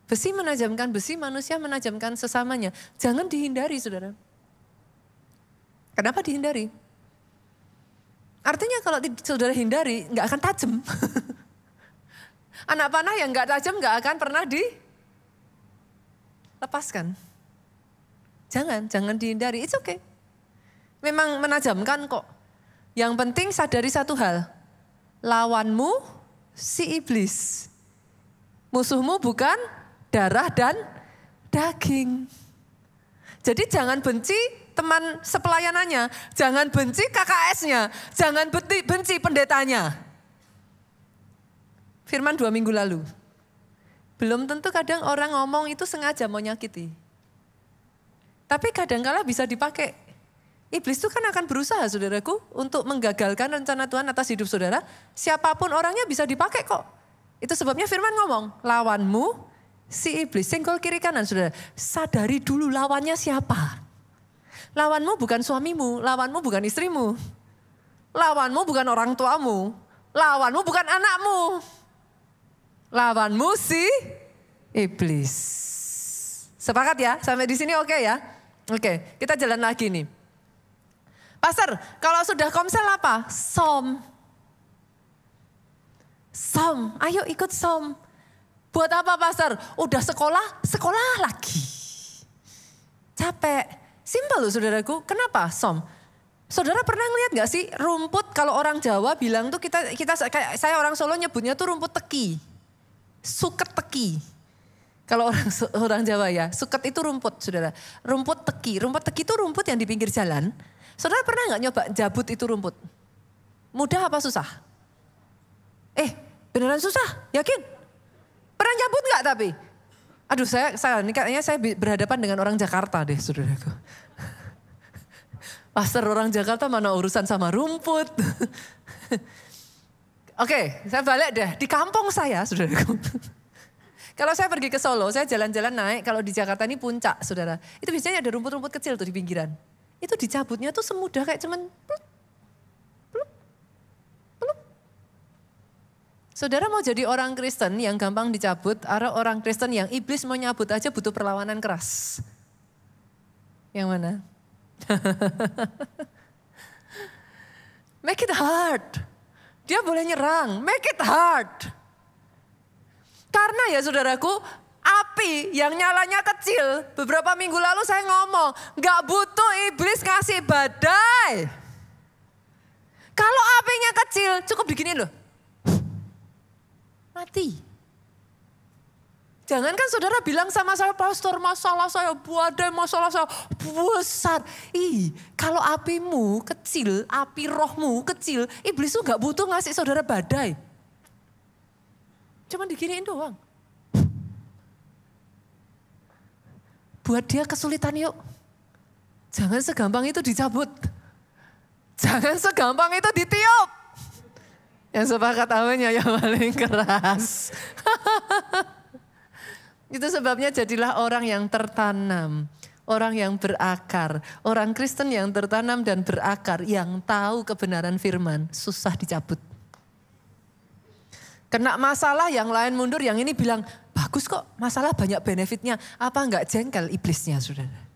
besi menajamkan besi, manusia menajamkan sesamanya. Jangan dihindari saudara. Kenapa dihindari? Artinya kalau saudara hindari, gak akan tajam. Anak panah yang gak tajam gak akan pernah dilepaskan. Jangan dihindari, it's okay. Memang menajamkan kok. Yang penting sadari satu hal. Lawanmu si iblis. Musuhmu bukan darah dan daging. Jadi jangan benci teman sepelayanannya. Jangan benci KKS-nya. Jangan benci pendetanya. Firman 2 minggu lalu. Belum tentu kadang orang ngomong itu sengaja mau nyakiti. Tapi kadang-kala bisa dipakai. Iblis itu kan akan berusaha saudaraku untuk menggagalkan rencana Tuhan atas hidup saudara. Siapapun orangnya bisa dipakai kok. Itu sebabnya firman ngomong, lawanmu si iblis, senggol kiri kanan saudara. Sadari dulu lawannya siapa. Lawanmu bukan suamimu, lawanmu bukan istrimu. Lawanmu bukan orang tuamu, lawanmu bukan anakmu. Lawanmu si iblis. Sepakat ya? Sampai di sini oke ya? Oke, kita jalan lagi nih. Pastor, kalau sudah komsel apa? Som. Som, ayo ikut som. Buat apa pastor? Udah sekolah, sekolah lagi. Capek. Simpel loh saudaraku, kenapa som? Saudara pernah ngeliat gak sih rumput kalau orang Jawa bilang tuh saya orang Solo nyebutnya tuh rumput teki. Suket teki. Kalau orang Jawa ya, suket itu rumput saudara. Rumput teki itu rumput yang di pinggir jalan. Saudara pernah gak nyoba jabut itu rumput? Mudah apa susah? Beneran susah? Yakin? Pernah jabut gak tapi? Aduh ini kayaknya saya berhadapan dengan orang Jakarta deh saudaraku. Pastor orang Jakarta mana urusan sama rumput. Oke, saya balik deh. Di kampung saya saudaraku. Kalau saya pergi ke Solo, saya jalan-jalan naik. Kalau di Jakarta ini puncak saudara. Itu biasanya ada rumput-rumput kecil tuh di pinggiran. Itu dicabutnya tuh semudah kayak cuman plup, plup, plup. Saudara mau jadi orang Kristen yang gampang dicabut, atau orang Kristen yang iblis mau nyabut aja butuh perlawanan keras? Yang mana? Make it hard. Dia boleh nyerang, make it hard. Karena ya saudaraku, api yang nyalanya kecil, beberapa minggu lalu saya ngomong, gak butuh iblis ngasih badai. Kalau apinya kecil, cukup begini loh. Mati. Jangankan saudara bilang sama saya, pastor masalah saya badai, masalah saya besar. Kalau apimu kecil, api rohmu kecil, iblis tuh gak butuh ngasih saudara badai. Cuman diginiin doang. Buat dia kesulitan yuk. Jangan segampang itu dicabut. Jangan segampang itu ditiup. Yang sepakat aminnya yang paling keras. Itu sebabnya jadilah orang yang tertanam. Orang yang berakar. Orang Kristen yang tertanam dan berakar. Yang tahu kebenaran firman. Susah dicabut. Kena masalah yang lain mundur, yang ini bilang bagus kok, masalah banyak benefitnya. Apa enggak jengkel iblisnya saudara?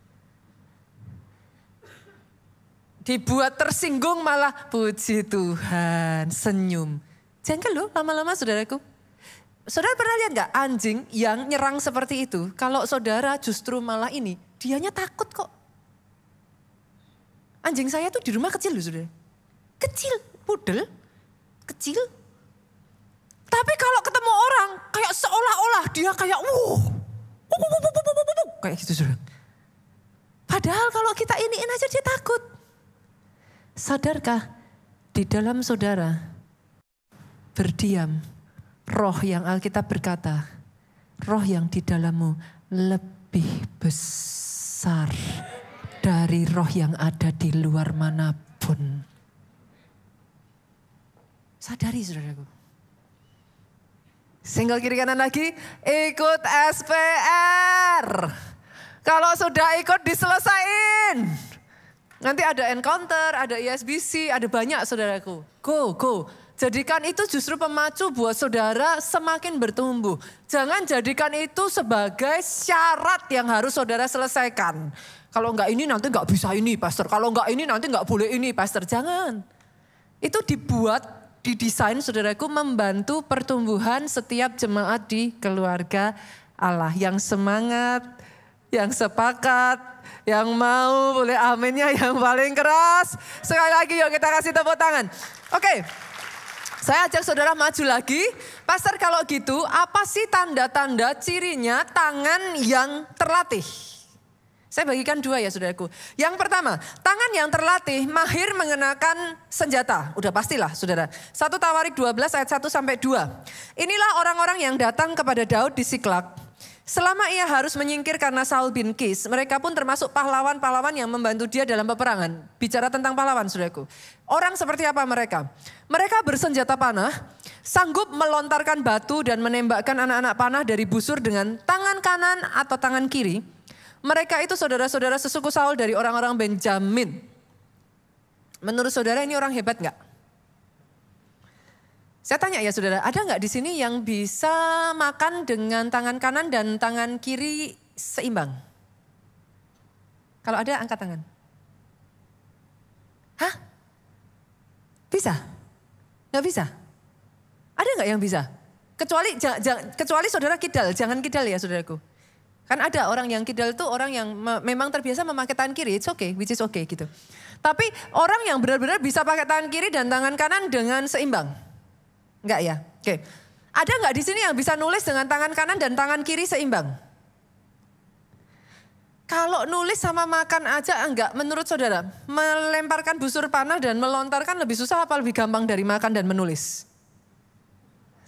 Dibuat tersinggung malah puji Tuhan, senyum. Jengkel loh lama-lama saudaraku. Saudara pernah lihat enggak anjing yang nyerang seperti itu? Kalau saudara justru malah ini, dianya takut kok. Anjing saya tuh di rumah kecil loh saudara. Kecil, pudel, kecil. Tapi kalau ketemu orang kayak seolah-olah dia kayak kayak gitu saudara. Padahal kalau kita iniin aja dia takut. Sadarkah di dalam saudara berdiam roh yang Alkitab berkata, roh yang di dalammu lebih besar dari roh yang ada di luar manapun. Sadari saudaraku. Single kiri kanan lagi, ikut SPR. Kalau sudah ikut diselesain. Nanti ada encounter, ada ISBC, ada banyak saudaraku. Go. Jadikan itu justru pemacu buat saudara semakin bertumbuh. Jangan jadikan itu sebagai syarat yang harus saudara selesaikan. Kalau enggak ini nanti enggak bisa ini pastor. Kalau enggak ini nanti enggak boleh ini pastor. Jangan. Itu didesain saudaraku membantu pertumbuhan setiap jemaat di keluarga Allah. Yang semangat, yang sepakat, yang mau boleh aminnya yang paling keras. Sekali lagi yuk kita kasih tepuk tangan. Oke, saya ajak saudara maju lagi. Pastor kalau gitu apa sih tanda-tanda cirinya tangan yang terlatih? Saya bagikan dua ya saudaraku. Yang pertama, tangan yang terlatih mahir mengenakan senjata. Udah pastilah saudara. 1 Tawarik 12 ayat 1 sampai 2. Inilah orang-orang yang datang kepada Daud di Siklak. Selama ia harus menyingkir karena Saul bin Kis, mereka pun termasuk pahlawan-pahlawan yang membantu dia dalam peperangan. Bicara tentang pahlawan, saudaraku. Orang seperti apa mereka? Mereka bersenjata panah, sanggup melontarkan batu dan menembakkan anak-anak panah dari busur dengan tangan kanan atau tangan kiri. Mereka itu saudara-saudara sesuku Saul dari orang-orang Benjamin. Menurut saudara ini orang hebat enggak? Saya tanya ya saudara, ada nggak di sini yang bisa makan dengan tangan kanan dan tangan kiri seimbang? Kalau ada angkat tangan. Hah? Bisa? Nggak bisa? Ada nggak yang bisa? Kecuali saudara kidal, jangan kidal ya saudaraku. Kan ada orang yang kidal itu orang yang memang terbiasa memakai tangan kiri, it's okay, which is okay gitu. Tapi orang yang benar-benar bisa pakai tangan kiri dan tangan kanan dengan seimbang. Enggak ya? Oke. Ada enggak di sini yang bisa nulis dengan tangan kanan dan tangan kiri seimbang? Kalau nulis sama makan aja enggak, menurut saudara, melemparkan busur panah dan melontarkan lebih susah apa lebih gampang dari makan dan menulis?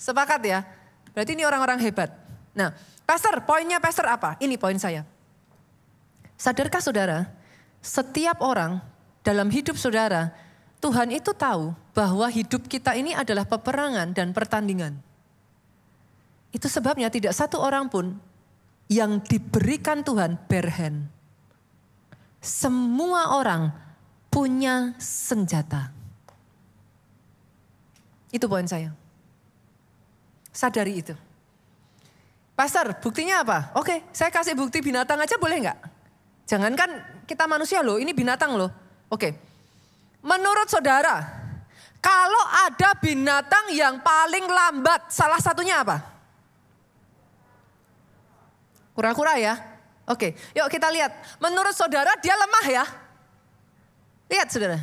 Sepakat ya? Berarti ini orang-orang hebat. Nah, pastor, poinnya pastor apa? Ini poin saya. Sadarkah saudara, setiap orang dalam hidup saudara, Tuhan itu tahu bahwa hidup kita ini adalah peperangan dan pertandingan. Itu sebabnya tidak satu orang pun yang diberikan Tuhan bare hand. Semua orang punya senjata. Itu poin saya. Sadari itu. Pastor, buktinya apa? Oke, saya kasih bukti binatang aja boleh nggak? Jangankan kita manusia loh, ini binatang loh. Oke. Menurut saudara, kalau ada binatang yang paling lambat, salah satunya apa? Kura-kura ya? Oke, yuk kita lihat. Menurut saudara dia lemah ya? Lihat saudara,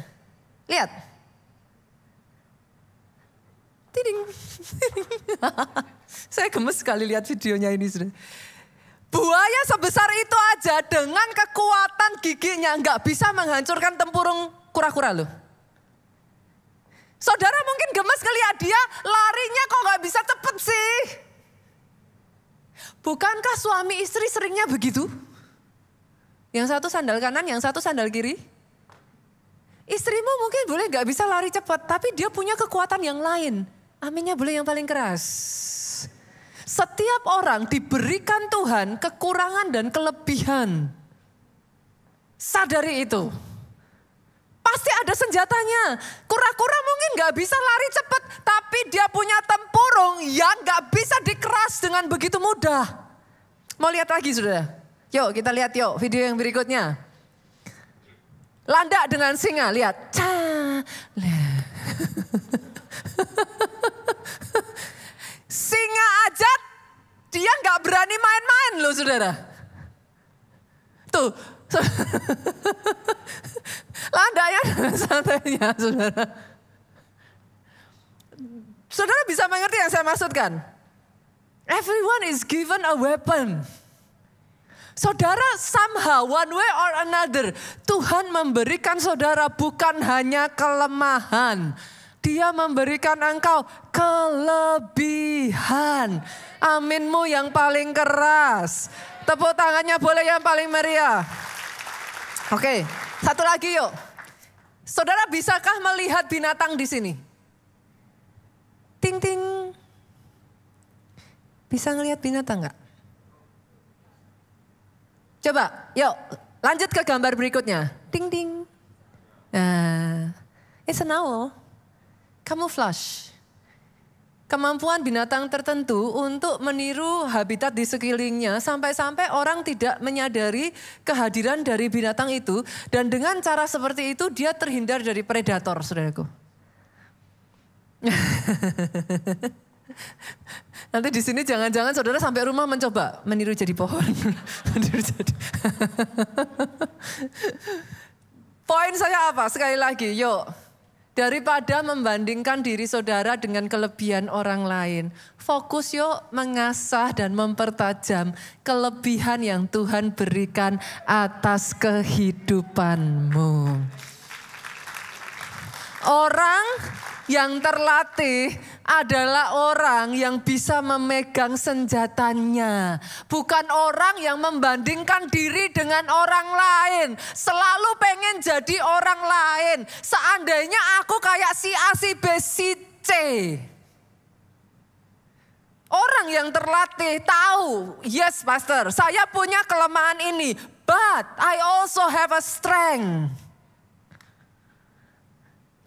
lihat. Tiding. Saya gemes sekali lihat videonya ini saudara. Buaya sebesar itu aja dengan kekuatan giginya nggak bisa menghancurkan tempurung kura-kura loh. Saudara mungkin gemes ngeliat dia larinya kok gak bisa cepet sih. Bukankah suami istri seringnya begitu? Yang satu sandal kanan, yang satu sandal kiri. Istrimu mungkin boleh gak bisa lari cepat, tapi dia punya kekuatan yang lain. Aminnya boleh yang paling keras. Setiap orang diberikan Tuhan kekurangan dan kelebihan. Sadari itu. Pasti ada senjatanya. Kura-kura mungkin gak bisa lari cepat, tapi dia punya tempurung yang gak bisa dikeras dengan begitu mudah. Mau lihat lagi saudara? Yuk kita lihat yuk video yang berikutnya. Landak dengan singa, lihat. Singa aja dia gak berani main-main loh saudara. Tuh. Landaknya dengan santainya saudara. Saudara bisa mengerti yang saya maksudkan? Everyone is given a weapon. Saudara somehow one way or another Tuhan memberikan saudara bukan hanya kelemahan. Dia memberikan engkau kelebihan. Aminmu yang paling keras. Tepuk tangannya boleh yang paling meriah. Oke, satu lagi yuk. Saudara bisakah melihat binatang di sini? Ting ting. Bisa ngelihat binatang nggak? Coba, yuk lanjut ke gambar berikutnya. Ting ting. Nah, it's an owl. Camouflage. Kemampuan binatang tertentu untuk meniru habitat di sekelilingnya sampai-sampai orang tidak menyadari kehadiran dari binatang itu. Dan dengan cara seperti itu dia terhindar dari predator, saudaraku. Nanti di sini jangan-jangan saudara sampai rumah mencoba meniru jadi pohon. Poin saya apa? Sekali lagi, yuk. Daripada membandingkan diri saudara dengan kelebihan orang lain. Fokus yuk mengasah dan mempertajam kelebihan yang Tuhan berikan atas kehidupanmu. Orang yang terlatih adalah orang yang bisa memegang senjatanya. Bukan orang yang membandingkan diri dengan orang lain. Selalu pengen jadi orang lain. Seandainya aku kayak si A, si B, si C. Orang yang terlatih tahu, yes pastor, saya punya kelemahan ini. But I also have a strength.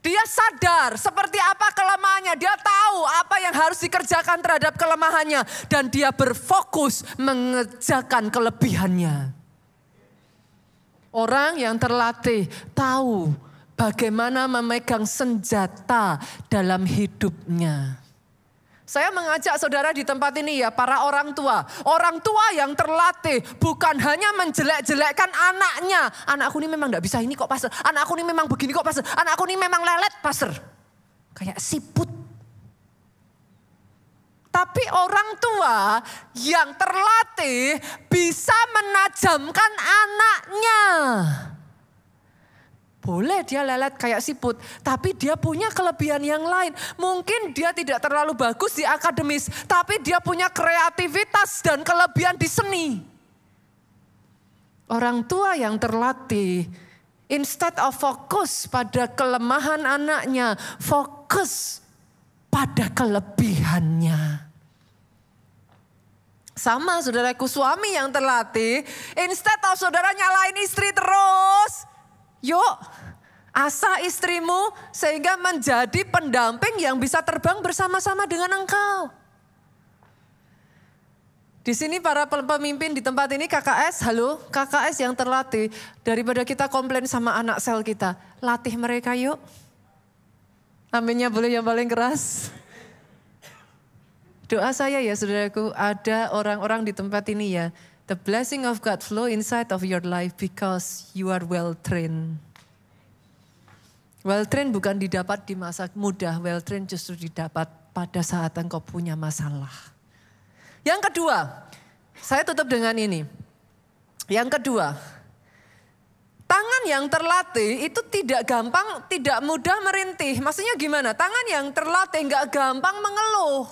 Dia sadar seperti apa kelemahannya. Dia tahu apa yang harus dikerjakan terhadap kelemahannya. Dan dia berfokus mengerjakan kelebihannya. Orang yang terlatih tahu bagaimana memegang senjata dalam hidupnya. Saya mengajak saudara di tempat ini ya, para orang tua. Orang tua yang terlatih bukan hanya menjelek-jelekkan anaknya. Anakku ini memang gak bisa ini kok pastor. Anakku ini memang begini kok pastor. Anakku ini memang lelet pastor. Kayak siput. Tapi orang tua yang terlatih bisa menajamkan anaknya. Boleh dia lelet kayak siput, tapi dia punya kelebihan yang lain. Mungkin dia tidak terlalu bagus di akademis, tapi dia punya kreativitas dan kelebihan di seni. Orang tua yang terlatih, instead of fokus pada kelemahan anaknya, fokus pada kelebihannya. Sama saudaraku, suami yang terlatih, instead of saudara nyalain istri terus, yuk asah istrimu sehingga menjadi pendamping yang bisa terbang bersama-sama dengan engkau. Di sini para pemimpin di tempat ini KKS, halo KKS yang terlatih. Daripada kita komplain sama anak sel kita, latih mereka yuk. Aminnya boleh yang paling keras. Doa saya ya saudaraku, ada orang-orang di tempat ini ya. The blessing of God flow inside of your life because you are well trained. Well trained bukan didapat di masa muda, well trained justru didapat pada saat engkau punya masalah. Yang kedua, saya tutup dengan ini. Yang kedua, tangan yang terlatih itu tidak gampang, tidak mudah merintih. Maksudnya gimana? Tangan yang terlatih nggak gampang mengeluh.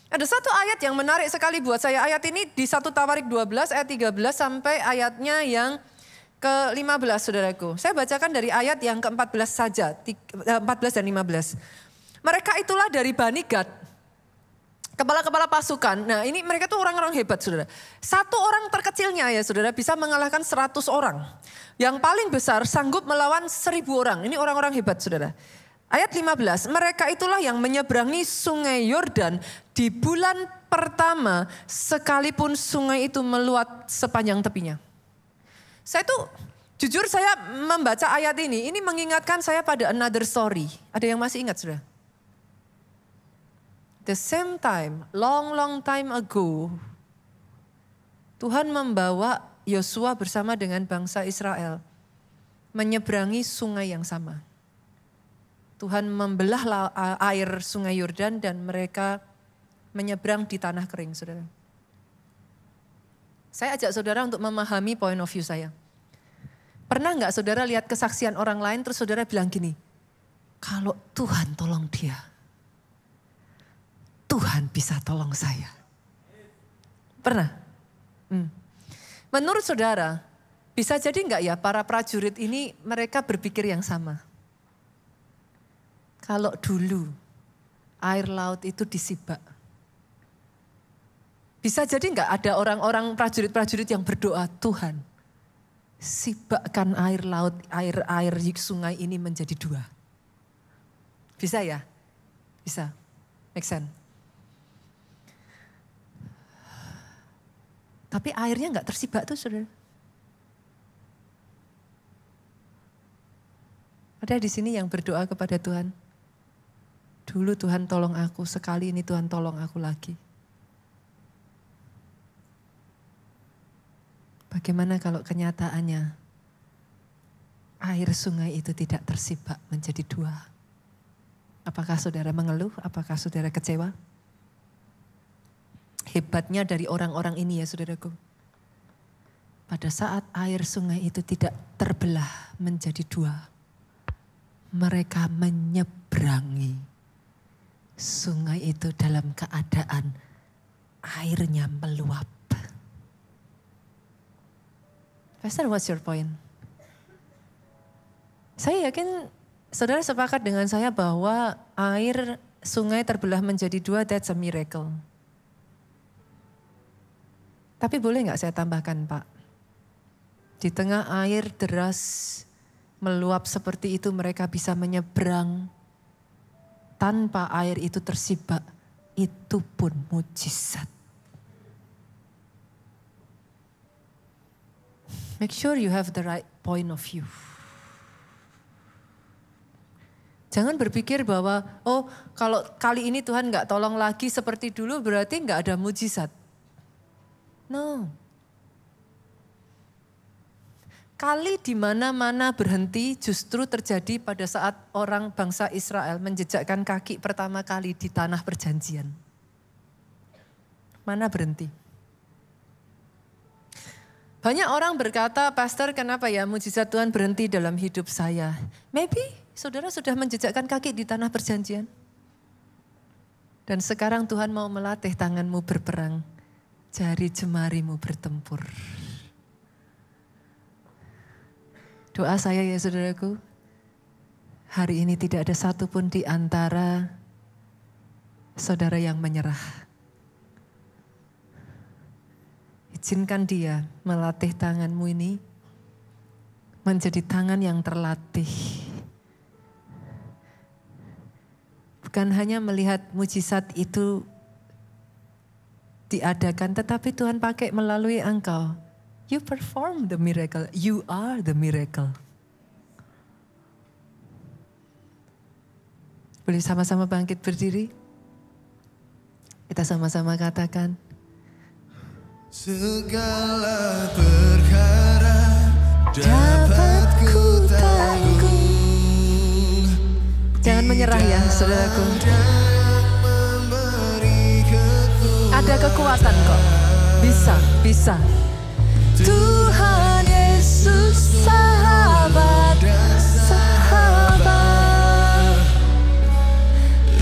Ada satu ayat yang menarik sekali buat saya. Ayat ini di 1 Tawarik 12 ayat 13 sampai ayatnya yang ke-15 saudaraku. Saya bacakan dari ayat yang ke-14 saja, 14 dan 15. Mereka itulah dari Bani Gad, kepala-kepala pasukan. Nah ini mereka tuh orang-orang hebat saudara. Satu orang terkecilnya ya saudara bisa mengalahkan 100 orang. Yang paling besar sanggup melawan 1000 orang. Ini orang-orang hebat saudara. Ayat 15, mereka itulah yang menyeberangi sungai Yordan di bulan pertama sekalipun sungai itu meluap sepanjang tepinya. Saya tuh jujur saya membaca ayat ini mengingatkan saya pada another story. Ada yang masih ingat sudah? The same time, long time ago, Tuhan membawa Yosua bersama dengan bangsa Israel menyeberangi sungai yang sama. Tuhan membelah air sungai Yordan dan mereka menyeberang di tanah kering, saudara. Saya ajak saudara untuk memahami point of view saya. Pernah nggak saudara lihat kesaksian orang lain terus saudara bilang gini, kalau Tuhan tolong dia, Tuhan bisa tolong saya. Pernah? Menurut saudara, bisa jadi nggak ya para prajurit ini mereka berpikir yang sama? Kalau dulu air laut itu disibak. Bisa jadi nggak ada orang-orang prajurit-prajurit yang berdoa, Tuhan sibakkan air laut, air sungai ini menjadi 2. Bisa ya? Bisa. Make sense. Tapi airnya nggak tersibak tuh saudara. Ada di sini yang berdoa kepada Tuhan. Dulu Tuhan tolong aku, sekali ini Tuhan tolong aku lagi. Bagaimana kalau kenyataannya air sungai itu tidak tersibak menjadi 2? Apakah saudara mengeluh? Apakah saudara kecewa? Hebatnya dari orang-orang ini ya saudaraku. Pada saat air sungai itu tidak terbelah menjadi 2. mereka menyeberangi sungai itu dalam keadaan airnya meluap. Pastor, what's your point? Saya yakin saudara sepakat dengan saya bahwa air sungai terbelah menjadi dua, that's a miracle. Tapi boleh nggak saya tambahkan, Pak? Di tengah air deras meluap seperti itu, mereka bisa menyeberang tanpa air itu tersibak. Itu pun mujizat. Make sure you have the right point of view. Jangan berpikir bahwa, oh kalau kali ini Tuhan nggak tolong lagi seperti dulu berarti nggak ada mujizat. No. Kali di mana-mana berhenti justru terjadi pada saat orang bangsa Israel menjejakkan kaki pertama kali di tanah perjanjian. Mana berhenti? Banyak orang berkata, Pastor, kenapa ya mujizat Tuhan berhenti dalam hidup saya? Maybe saudara sudah menjejakkan kaki di tanah perjanjian. Dan sekarang Tuhan mau melatih tanganmu berperang, jari jemarimu bertempur. Doa saya ya saudaraku, hari ini tidak ada satupun di antara saudara yang menyerah. Izinkan dia melatih tanganmu ini menjadi tangan yang terlatih. Bukan hanya melihat mujizat itu diadakan, tetapi Tuhan pakai melalui engkau. You perform the miracle, you are the miracle. Boleh sama-sama bangkit berdiri? Kita sama-sama katakan. Segala perkara dapat ku tanggung. Jangan menyerah ya saudaraku. Ada kekuatan kok. Bisa. Tuhan Yesus sahabat.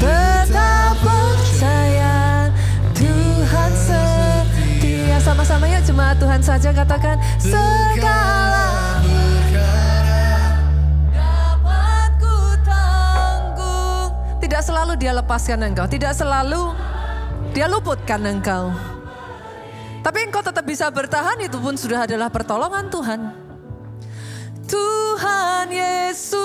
Betapa percaya Tuhan setia. Sama-sama ya jemaat Tuhan saja katakan. Segala perkara dapat ku tanggung. Tidak selalu dia lepaskan engkau. Tidak selalu dia luputkan engkau. Tapi engkau tetap bisa bertahan, itu pun sudah adalah pertolongan Tuhan. Tuhan Yesus